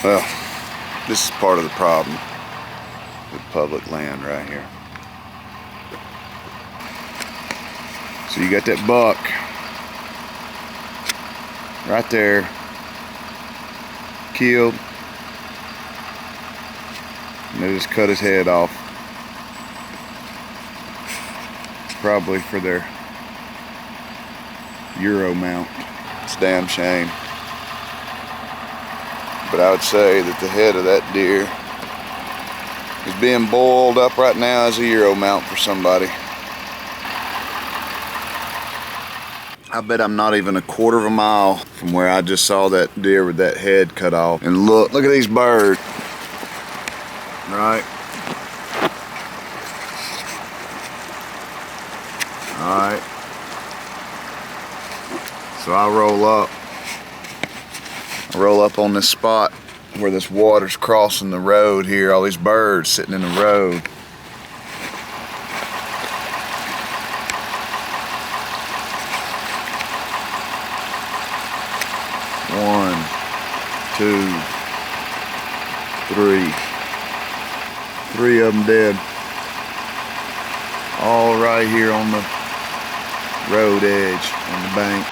Well, this is part of the problem with public land right here. So you got that buck right there, killed, and they just cut his head off, probably for their Euro mount. It's a damn shame. But I would say that the head of that deer is being boiled up right now as a Euro mount for somebody. I bet I'm not even a quarter of a mile from where I just saw that deer with that head cut off. And look at these birds. Right? Alright. So I roll up on this spot where this water's crossing the road here, all these birds sitting in the road. One, two, three of them dead. All right here on the road edge, on the bank.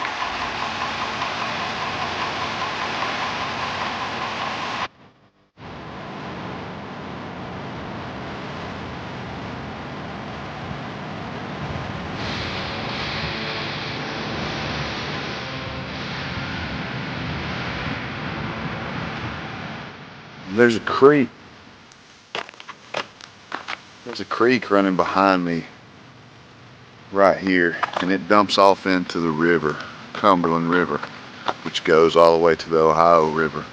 There's a creek. There's a creek running behind me right here, and it dumps off into the river, Cumberland River, which goes all the way to the Ohio River.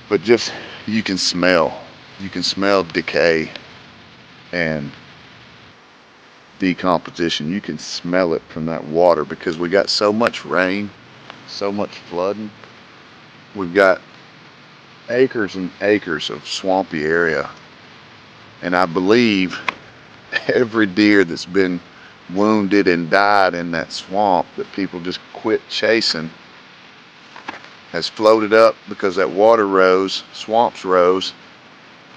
But just, you can smell decay and decomposition. You can smell it from that water because we got so much rain, so much flooding. We've got acres and acres of swampy area, and I believe every deer that's been wounded and died in that swamp that people just quit chasing has floated up because that water rose, swamps rose,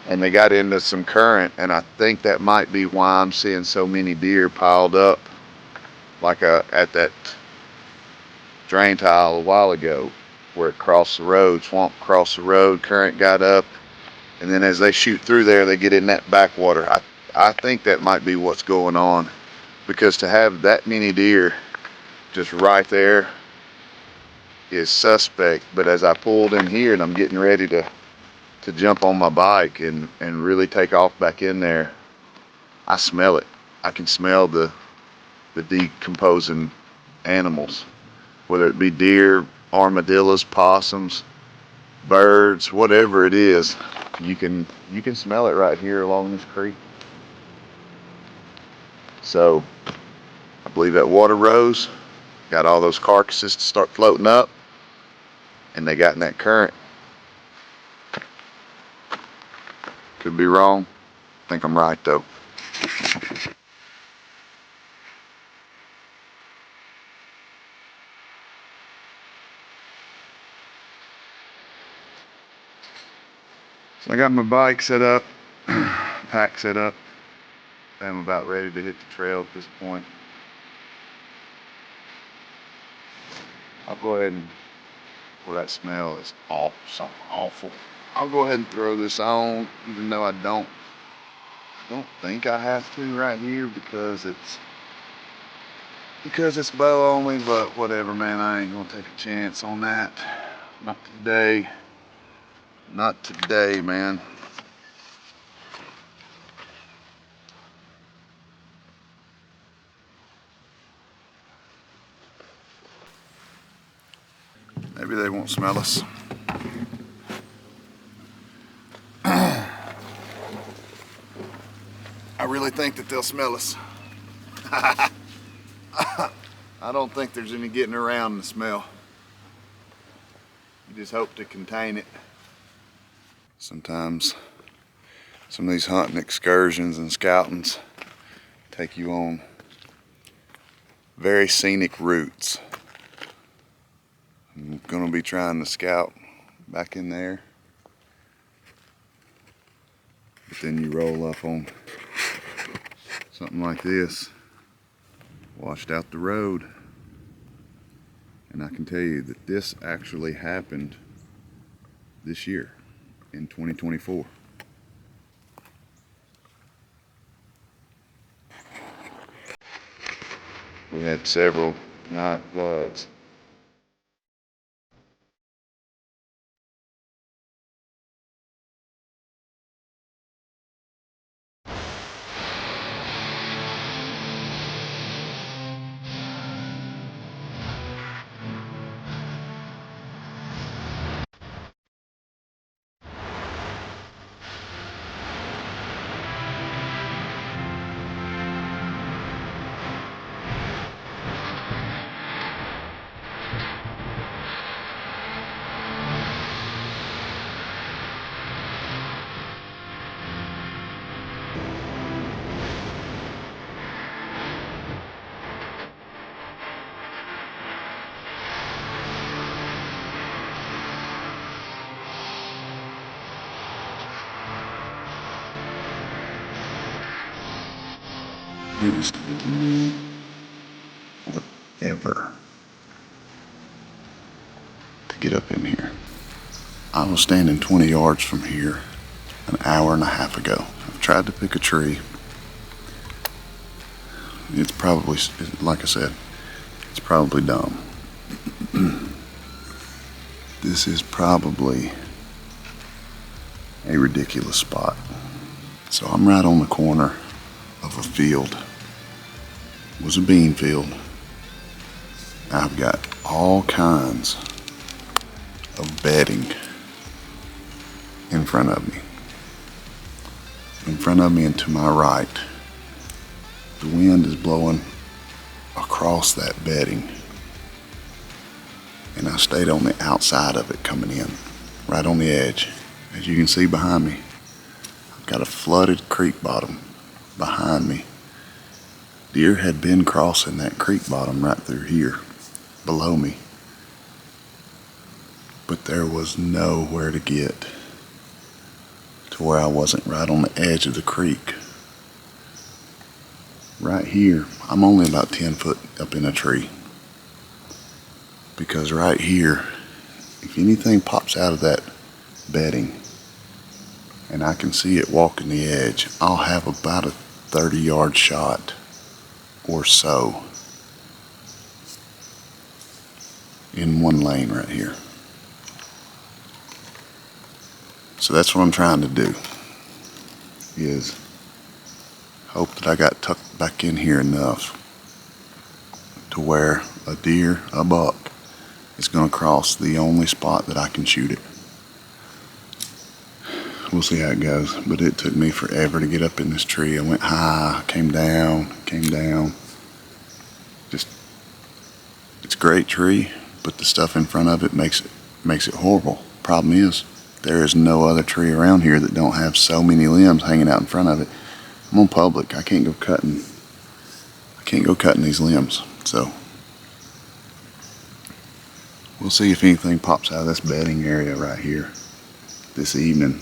and they got into some current. And I think that might be why I'm seeing so many deer piled up like at that drain tile a while ago, where it crossed the road, swamp crossed the road, current got up, and then as they shoot through there, they get in that backwater. I think that might be what's going on, because to have that many deer just right there is suspect. But as I pulled in here and I'm getting ready to jump on my bike and really take off back in there, I smell it. I can smell the decomposing animals, whether it be deer, armadillos, possums, birds, whatever it is. You can smell it right here along this creek. So I believe that water rose, got all those carcasses to start floating up, and they got in that current. Could be wrong. I think I'm right though. So I got my bike set up, pack set up. I'm about ready to hit the trail at this point. I'll go ahead and, well, that smell is awful, something awful. I'll go ahead and throw this on, even though I don't think I have to right here because it's bow only, but whatever, man. I ain't gonna take a chance on that. Not today. Not today, man. Maybe they won't smell us. I really think that they'll smell us. I don't think there's any getting around the smell. You just hope to contain it. Sometimes some of these hunting excursions and scoutings take you on very scenic routes. I'm gonna be trying to scout back in there. But then you roll up on something like this, washed out the road. And I can tell you that this actually happened this year in 2024. We had several night floods. Used forever to get up in here. I was standing 20 yards from here an hour and a half ago. I've tried to pick a tree. It's probably, like I said, it's probably dumb. This is probably a ridiculous spot. So I'm right on the corner of a field. It was a bean field. I've got all kinds of bedding in front of me. In front of me and to my right. The wind is blowing across that bedding. And I stayed on the outside of it coming in, right on the edge. As you can see behind me, I've got a flooded creek bottom behind me. Deer had been crossing that creek bottom right through here, below me. But there was nowhere to get to where I wasn't right on the edge of the creek. Right here, I'm only about 10 foot up in a tree. Because right here, if anything pops out of that bedding, and I can see it walking the edge, I'll have about a 30-yard shot or so in one lane right here. So that's what I'm trying to do, is hope that I got tucked back in here enough to where a deer, a buck, is going to cross the only spot that I can shoot it. We'll see how it goes, but it took me forever to get up in this tree. I went high, came down. Just, it's a great tree, but the stuff in front of it makes it horrible. Problem is, there is no other tree around here that don't have so many limbs hanging out in front of it. I'm on public. I can't go cutting these limbs. So we'll see if anything pops out of this bedding area right here this evening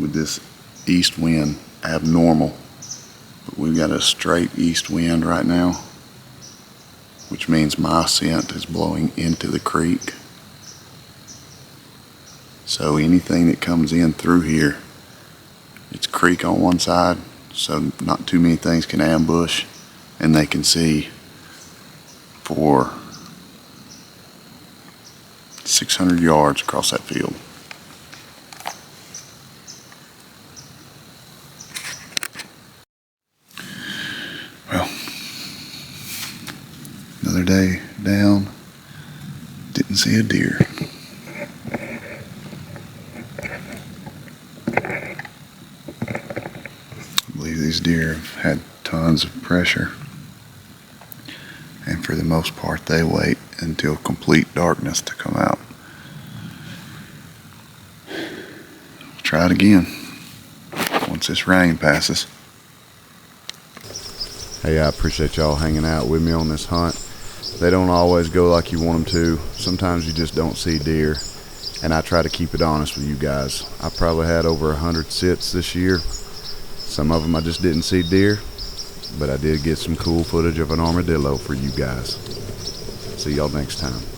with this east wind, abnormal. But we've got a straight east wind right now, which means my scent is blowing into the creek. So anything that comes in through here, it's creek on one side, so not too many things can ambush, and they can see for 600 yards across that field. Well, another day down, didn't see a deer. I believe these deer have had tons of pressure, and for the most part they wait until complete darkness to come out. Try it again once this rain passes. Hey, I appreciate y'all hanging out with me on this hunt. They don't always go like you want them to. Sometimes you just don't see deer, and I try to keep it honest with you guys. I probably had over 100 sits this year. Some of them I just didn't see deer, but I did get some cool footage of an armadillo for you guys. See y'all next time.